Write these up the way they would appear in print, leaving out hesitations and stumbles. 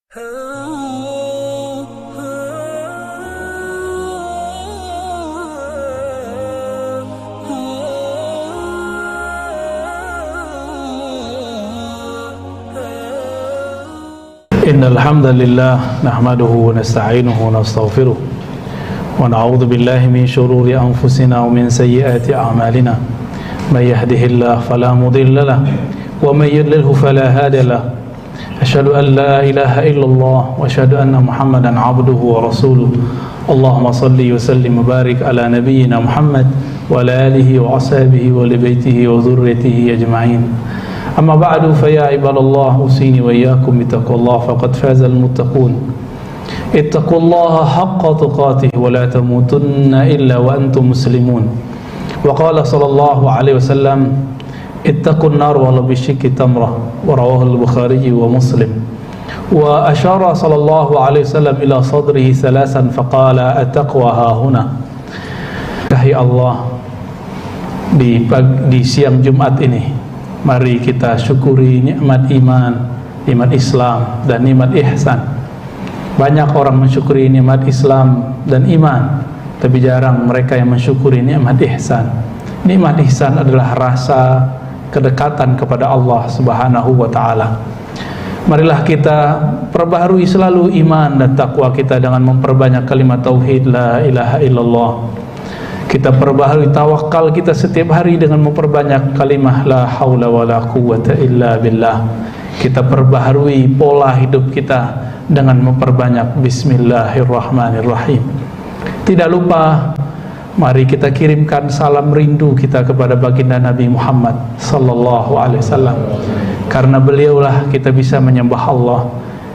إن الحمد لله نحمده ونستعينه ونستغفره ونعوذ بالله من شرور أنفسنا ومن سيئات أعمالنا من يهده الله فلا مضل له ومن يضلله فلا هادي له أشهد أن لا إله إلا الله وأشهد أن محمدا عبده ورسوله اللهم صل وسلم وبارك على نبينا محمد وعلى آله وأصحابه ولبيته وذريته أجمعين أما بعد فيا عباد الله أوصيني وإياكم بتقوى الله فقد فاز المتقون اتقوا الله حق تقاته ولا تموتن إلا وأنتم مسلمون وقال صلى الله عليه وسلم اتقوا النار ولو بشق تمرة ورواه البخاري ومسلم وأشار صلى الله عليه وسلم إلى صدره ثلاثا فقال التقوى ها هنا. Wahai Allah, di siang Jumat ini mari kita syukuri nikmat iman, nikmat Islam dan nikmat ihsan. Banyak orang mensyukuri nikmat Islam dan iman, tapi jarang mereka yang mensyukuri nikmat ihsan. Nikmat ihsan adalah rasa kedekatan kepada Allah Subhanahu wa taala. Marilah kita perbaharui selalu iman dan takwa kita dengan memperbanyak kalimat tauhid la ilaha illallah. Kita perbaharui tawakal kita setiap hari dengan memperbanyak kalimah la haula wala quwwata illa billah. Kita perbaharui pola hidup kita dengan memperbanyak bismillahirrahmanirrahim. Tidak lupa mari kita kirimkan salam rindu kita kepada baginda Nabi Muhammad sallallahu alaihi wasallam. Karena beliaulah kita bisa menyembah Allah.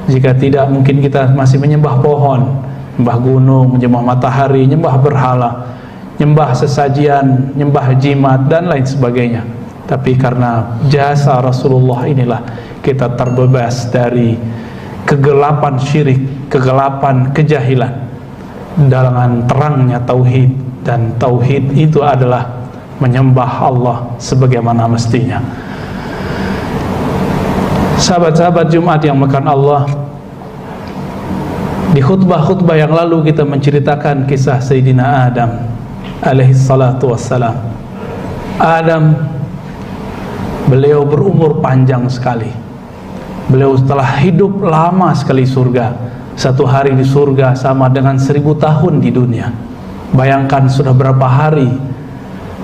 Jika tidak, mungkin kita masih menyembah pohon, menyembah gunung, menyembah matahari, menyembah berhala, nyembah sesajian, nyembah jimat dan lain sebagainya. Tapi karena jasa Rasulullah inilah kita terbebas dari kegelapan syirik, kegelapan kejahilan dengan terangnya tauhid. Dan tauhid itu adalah menyembah Allah sebagaimana mestinya. Sahabat-sahabat Jumat yang makan Allah, di khutbah-khutbah yang lalu kita menceritakan kisah Sayyidina Adam alaihi salatu wassalam. Adam, beliau berumur panjang sekali. Beliau telah hidup lama sekali surga. Satu hari di surga sama dengan 1000 tahun di dunia. Bayangkan sudah berapa hari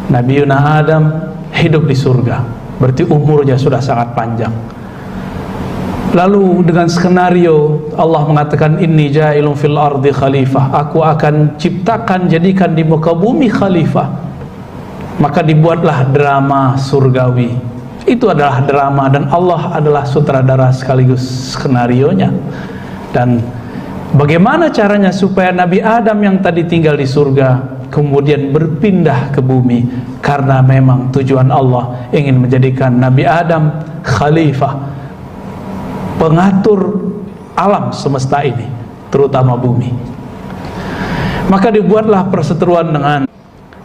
Nabi Adam hidup di surga. Berarti umurnya sudah sangat panjang. Lalu dengan skenario Allah mengatakan inni ja'ilun fil ardi khalifah, aku akan ciptakan jadikan di muka bumi khalifah. Maka dibuatlah drama surgawi. Itu adalah drama dan Allah adalah sutradara sekaligus skenarionya. Dan bagaimana caranya supaya Nabi Adam yang tadi tinggal di surga kemudian berpindah ke bumi? Karena memang tujuan Allah ingin menjadikan Nabi Adam khalifah, pengatur alam semesta ini, terutama bumi. Maka dibuatlah perseteruan dengan,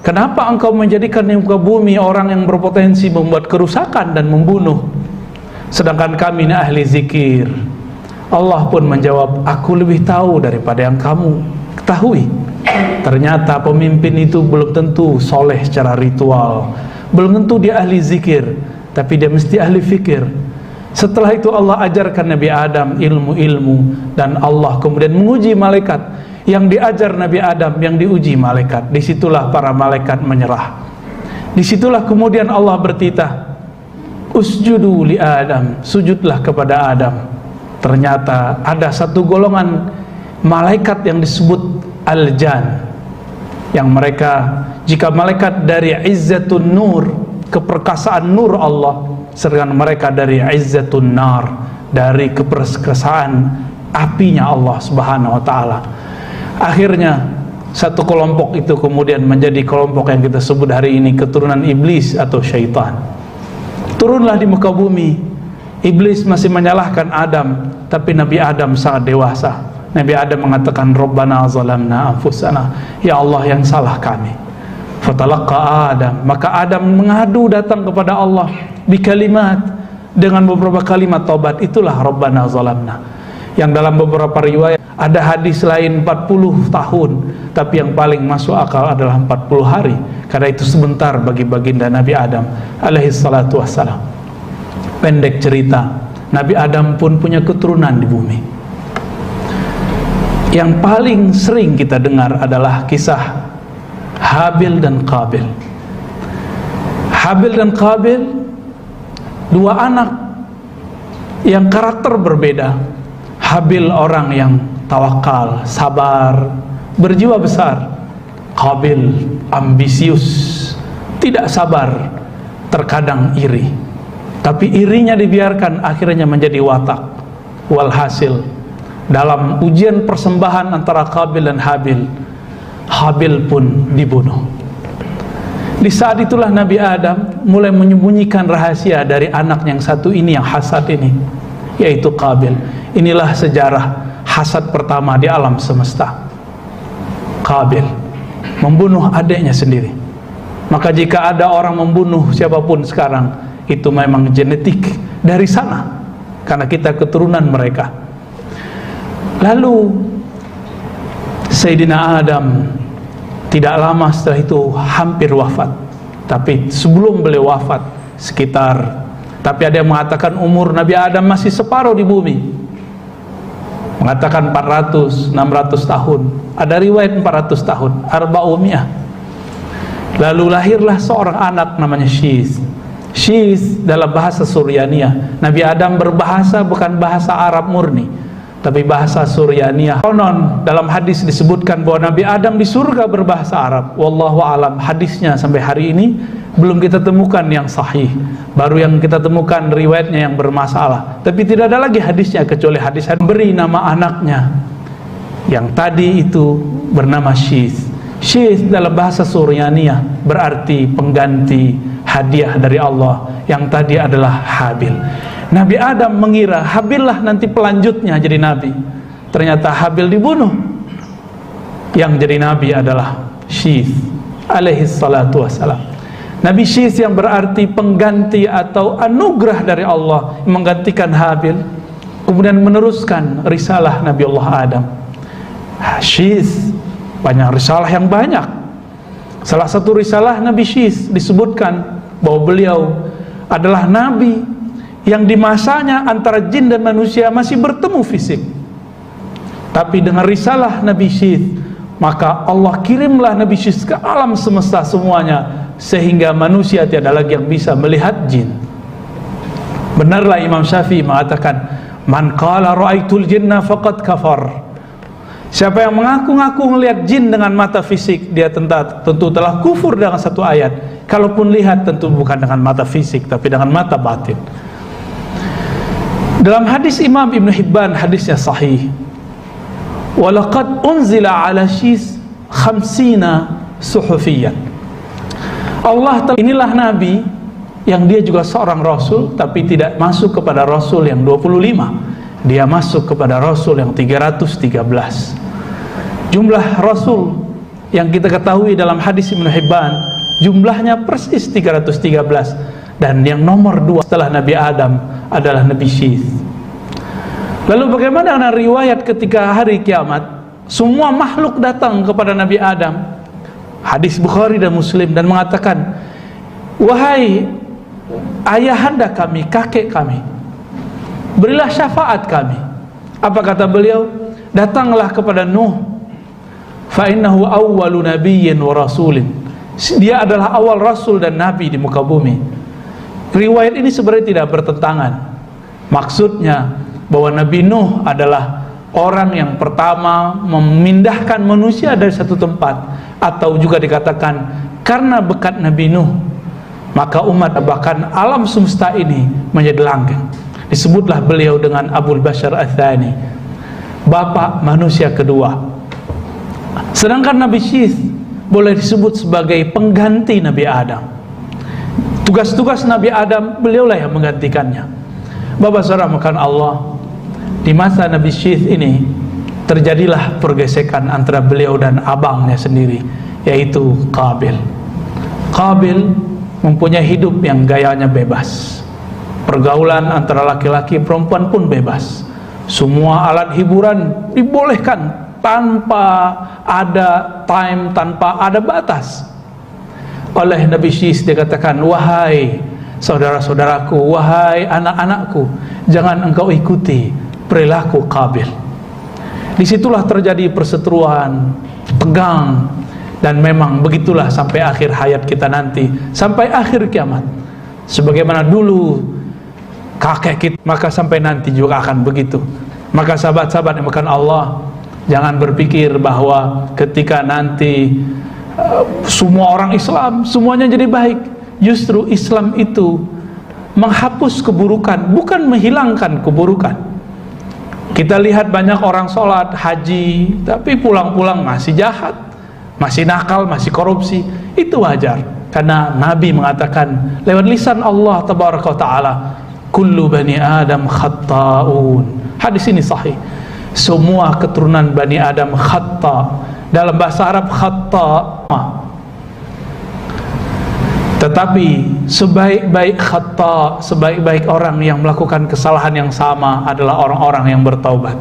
kenapa engkau menjadikan di muka bumi orang yang berpotensi membuat kerusakan dan membunuh, sedangkan kami ini ahli zikir? Allah pun menjawab, aku lebih tahu daripada yang kamu ketahui. Ternyata pemimpin itu belum tentu soleh secara ritual, belum tentu dia ahli zikir, tapi dia mesti ahli fikir. Setelah itu Allah ajarkan Nabi Adam ilmu-ilmu, dan Allah kemudian menguji malaikat. Yang diajar Nabi Adam, yang diuji malaikat. Disitulah para malaikat menyerah. Disitulah kemudian Allah bertitah, usjudu li Adam, sujudlah kepada Adam. Ternyata ada satu golongan malaikat yang disebut Al-Jan, yang mereka, jika malaikat dari Izzatun Nur, keperkasaan nur Allah, sedangkan mereka dari Izzatun Nar, dari keperkasaan apinya Allah Subhanahu wa taala. Akhirnya satu kelompok itu kemudian menjadi kelompok yang kita sebut hari ini keturunan iblis atau syaitan. Turunlah di muka bumi. Iblis masih menyalahkan Adam, tapi Nabi Adam sangat dewasa. Nabi Adam mengatakan, Rabbana zalamna anfusana, ya Allah yang salah kami. Fatalaqa Adam, maka Adam mengadu datang kepada Allah bikalimat, dengan beberapa kalimat taubat. Itulah Rabbana zalamna, yang dalam beberapa riwayat ada hadis lain 40 tahun, tapi yang paling masuk akal adalah 40 hari, karena itu sebentar bagi baginda Nabi Adam alaihi salatu wassalam. Pendek cerita, Nabi Adam pun punya keturunan di bumi. Yang paling sering kita dengar adalah kisah Habil dan Qabil. Habil dan Qabil, dua anak yang karakter berbeda. Habil orang yang tawakal, sabar, berjiwa besar. Qabil ambisius, tidak sabar, terkadang iri. Tapi irinya dibiarkan, akhirnya menjadi watak. Walhasil, dalam ujian persembahan antara Qabil dan Habil, Habil pun dibunuh. Di saat itulah Nabi Adam mulai menyembunyikan rahasia dari anak yang satu ini, yang hasad ini, yaitu Qabil. Inilah sejarah hasad pertama di alam semesta. Qabil membunuh adiknya sendiri. Maka jika ada orang membunuh siapapun sekarang, itu memang genetik dari sana, karena kita keturunan mereka. Lalu Sayyidina Adam tidak lama setelah itu hampir wafat. Tapi sebelum beliau wafat tapi ada yang mengatakan umur Nabi Adam masih separuh di bumi, mengatakan 400, 600 tahun. Ada riwayat 400 tahun, arba'umiyah. Lalu lahirlah seorang anak namanya Syis. Syis dalam bahasa Suryaniyah. Nabi Adam berbahasa bukan bahasa Arab murni, tapi bahasa Suryaniyah. Konon dalam hadis disebutkan bahwa Nabi Adam di surga berbahasa Arab. Wallahu alam, hadisnya sampai hari ini belum kita temukan yang sahih. Baru yang kita temukan riwayatnya yang bermasalah. Tapi tidak ada lagi hadisnya kecuali hadis beri nama anaknya yang tadi itu bernama Syis. Syis dalam bahasa Suryaniyah berarti pengganti hadiah dari Allah, yang tadi adalah Habil. Nabi Adam mengira Habil lah nanti pelanjutnya jadi nabi. Ternyata Habil dibunuh. Yang jadi nabi adalah Syis alaihi salatu wassalam. Nabi Syis yang berarti pengganti atau anugerah dari Allah, menggantikan Habil, kemudian meneruskan risalah Nabi Allah Adam. Syis banyak risalah yang banyak. Salah satu risalah Nabi Syis disebutkan bahwa beliau adalah nabi yang di masanya antara jin dan manusia masih bertemu fisik. Tapi dengan risalah Nabi Syis, maka Allah kirimlah Nabi Syis ke alam semesta semuanya, sehingga manusia tiada lagi yang bisa melihat jin. Benarlah Imam Syafi'i mengatakan, man qala ra'aitul jinna faqad kafar. Siapa yang mengaku-ngaku melihat jin dengan mata fisik, dia tentu telah kufur dengan satu ayat. Kalaupun lihat tentu bukan dengan mata fisik, tapi dengan mata batin. Dalam hadis Imam Ibn Hibban, hadisnya sahih, walaqad unzila ala Syis 50 suhufiyan. Inilah nabi yang dia juga seorang rasul, tapi tidak masuk kepada rasul yang 25. Dia masuk kepada rasul yang 313. Jumlah rasul yang kita ketahui dalam hadis Ibn Hibban, jumlahnya persis 313. Dan yang nomor 2 setelah Nabi Adam adalah Nabi Syis. Lalu bagaimana dengan riwayat ketika hari kiamat semua makhluk datang kepada Nabi Adam, hadis Bukhari dan Muslim, dan mengatakan, wahai ayahanda kami, kakek kami, berilah syafaat kami. Apa kata beliau? Datanglah kepada Nuh, fa innahu awwalu nabiyyin wa rasulin. Dia adalah awal rasul dan nabi di muka bumi. Riwayat ini sebenarnya tidak bertentangan. Maksudnya bahwa Nabi Nuh adalah orang yang pertama memindahkan manusia dari satu tempat, atau juga dikatakan karena berkat Nabi Nuh maka umat bahkan alam semesta ini menjadi langgeng. Disebutlah beliau dengan Abul Bashar Ats-Tsani, bapak manusia kedua. Sedangkan Nabi Syis boleh disebut sebagai pengganti Nabi Adam. Tugas-tugas Nabi Adam beliaulah yang menggantikannya. Bapak saudara makan Allah, di masa Nabi Syis ini terjadilah pergesekan antara beliau dan abangnya sendiri, yaitu Qabil. Qabil mempunyai hidup yang gayanya bebas. Pergaulan antara laki-laki perempuan pun bebas. Semua alat hiburan dibolehkan tanpa ada time, tanpa ada batas. Oleh Nabi Syis dia katakan, wahai saudara-saudaraku, wahai anak-anakku, jangan engkau ikuti perilaku Qabil. Disitulah terjadi perseteruan, tegang, dan memang begitulah sampai akhir hayat kita nanti, sampai akhir kiamat. Sebagaimana dulu kakek kita, maka sampai nanti juga akan begitu. Maka sahabat-sahabat yang makan Allah, jangan berpikir bahwa ketika nanti semua orang Islam semuanya jadi baik. Justru Islam itu menghapus keburukan, bukan menghilangkan keburukan. Kita lihat banyak orang sholat, haji, tapi pulang-pulang masih jahat, masih nakal, masih korupsi. Itu wajar, karena Nabi mengatakan lewat lisan Allah tabaraka wa ta'ala, kullu bani Adam khatta'un. Hadis ini sahih. Semua keturunan Bani Adam khatta. Dalam bahasa Arab khatta. Tetapi sebaik-baik khatta, sebaik-baik orang yang melakukan kesalahan yang sama adalah orang-orang yang bertaubat.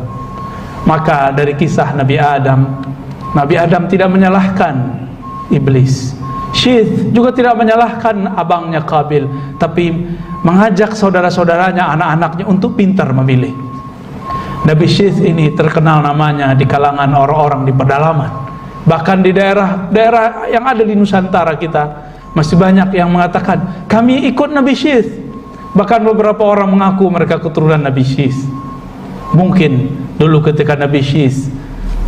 Maka dari kisah Nabi Adam tidak menyalahkan iblis. Syith juga tidak menyalahkan abangnya Qabil, tapi mengajak saudara-saudaranya, anak-anaknya untuk pintar memilih. Nabi Syith ini terkenal namanya di kalangan orang-orang di pedalaman. Bahkan di daerah yang ada di Nusantara kita masih banyak yang mengatakan kami ikut Nabi Syith. Bahkan beberapa orang mengaku mereka keturunan Nabi Syith. Mungkin dulu ketika Nabi Syith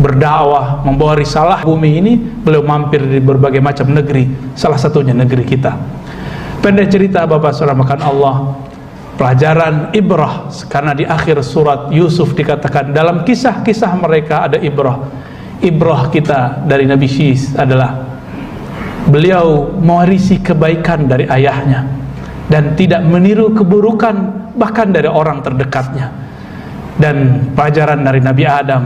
berdakwah, membawa risalah bumi ini, beliau mampir di berbagai macam negeri, salah satunya negeri kita. Pendek cerita Bapak Saudara makan Allah, pelajaran ibrah, karena di akhir surat Yusuf dikatakan dalam kisah-kisah mereka ada ibrah. Ibrah kita dari Nabi Syith adalah beliau mewarisi kebaikan dari ayahnya dan tidak meniru keburukan bahkan dari orang terdekatnya. Dan pelajaran dari Nabi Adam,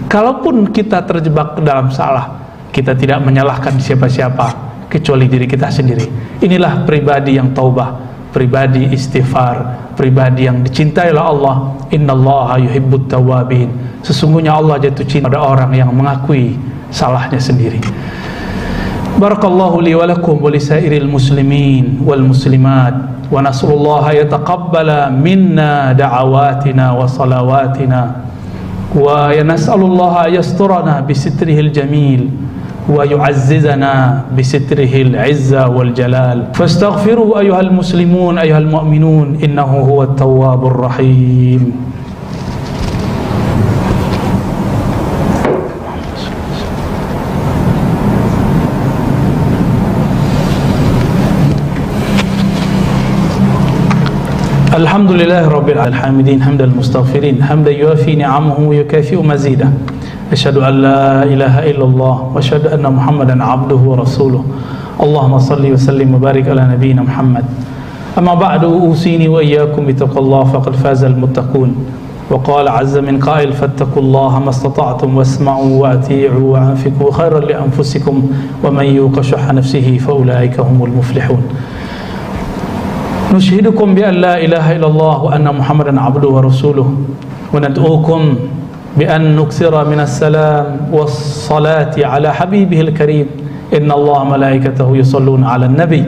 kalaupun kita terjebak ke dalam salah, kita tidak menyalahkan siapa-siapa kecuali diri kita sendiri. Inilah pribadi yang taubah, pribadi istighfar, pribadi yang dicintai oleh Allah. Innallaha yuhibbut tawwabin. Sesungguhnya Allah jatuh cinta pada orang yang mengakui salahnya sendiri. Barakallahu li wa lakum wa lisairil muslimin wal muslimat, wa nas'alullaha yataqabbala minna da'awatina wa salawatina, wa nas'alullaha yasturana bisitrihil jamil wa yu'azzizana bisitrihil izza wal jalal. Fastaghfiruhu ayyuhal muslimun ayyuhal mu'minun innahu huwat tawwabur rahim. Alhamdulillah Rabbil Alamin, hamdal mustaghfirin, hamdan yuafi ni'amahu wa yukafi'u mazidah. Asyhadu an la ilaha illallah wa asyhadu anna Muhammadan abduhu wa rasuluh. Allahumma salli wa sallim wa barik ala nabiyyina Muhammad. Amma ba'du, usini wa iyyakum bittaqwallahi faqad fazal muttaqun. Wa qala 'azza min qa'il fattaqullaha mastata'tum wasma'u wa ati'u wa anfiqu khairan li anfusikum wa man yuqa shuhha nafsihi fa ulaika humul muflihun. Nushidukum bi an la ilaha illallah wa anna Muhammadan abduhu wa rasuluh, wa nad'ukum bi an nuksira minas salam was salati ala habibihil karim. Inna Allah malaikatahu yusalluna ala nabi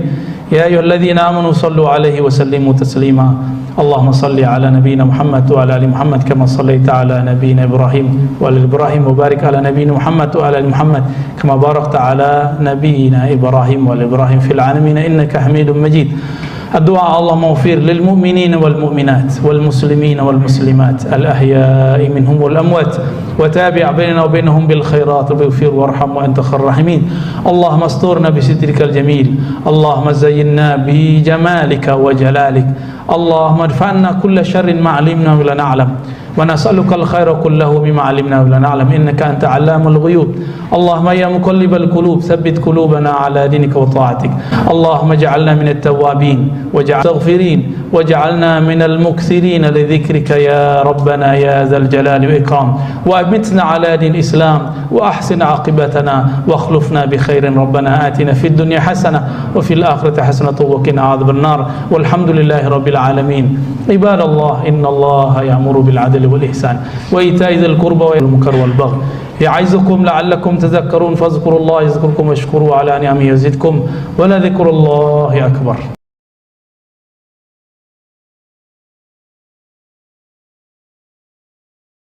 ya ayyuhalladzina amanu sallu alaihi wa sallimu taslima. Allahumma salli ala nabiyyina Muhammad wa ala ali Muhammad kama sallaita ala nabiyyina Ibrahim wa ala Ibrahim, wa barik ala nabiyyina Muhammad wa ala ali Muhammad kama barakta ala nabiyyina Ibrahim wa ala Ibrahim fil alamin innaka Hamidum Majid. الدعاء اللهم اغفر للمؤمنين والمؤمنات والمسلمين والمسلمات الأحياء منهم والأموات وتابع بيننا وبينهم بالخيرات واغفر وارحم وأنت خير الراحمين. اللهم استرنا بسترك الجميل، اللهم زينا بجمالك وجلالك، اللهم ادفعنا كل شر ما علمنا ولا نعلم، ونسألك الخير كله بما علمنا ولا نعلم إنك أنت علام الغيوب. اللهم يا مقلب القلوب ثبت قلوبنا على دينك وطاعتك. اللهم اجعلنا من التوابين واجعلنا المستغفرين واجعلنا من المكثرين لذكرك يا ربنا يا ذا الجلال والإكرام. وأمتنا على دين الإسلام وأحسن عاقبتنا واخلفنا بخير. ربنا آتنا في الدنيا حسنة وفي الآخرة حسنة وقنا عذاب النار. والحمد لله رب العالمين. عباد الله إن الله يأمر بالعدل wal ihsan wa ita'i dzil qurba wal munkar wal baghi ya'izukum la'allakum tadhakkarun fadhkurullaha yazkurkum washkuru ala ni'amihi yazidkum wa la dzikrullahi akbar.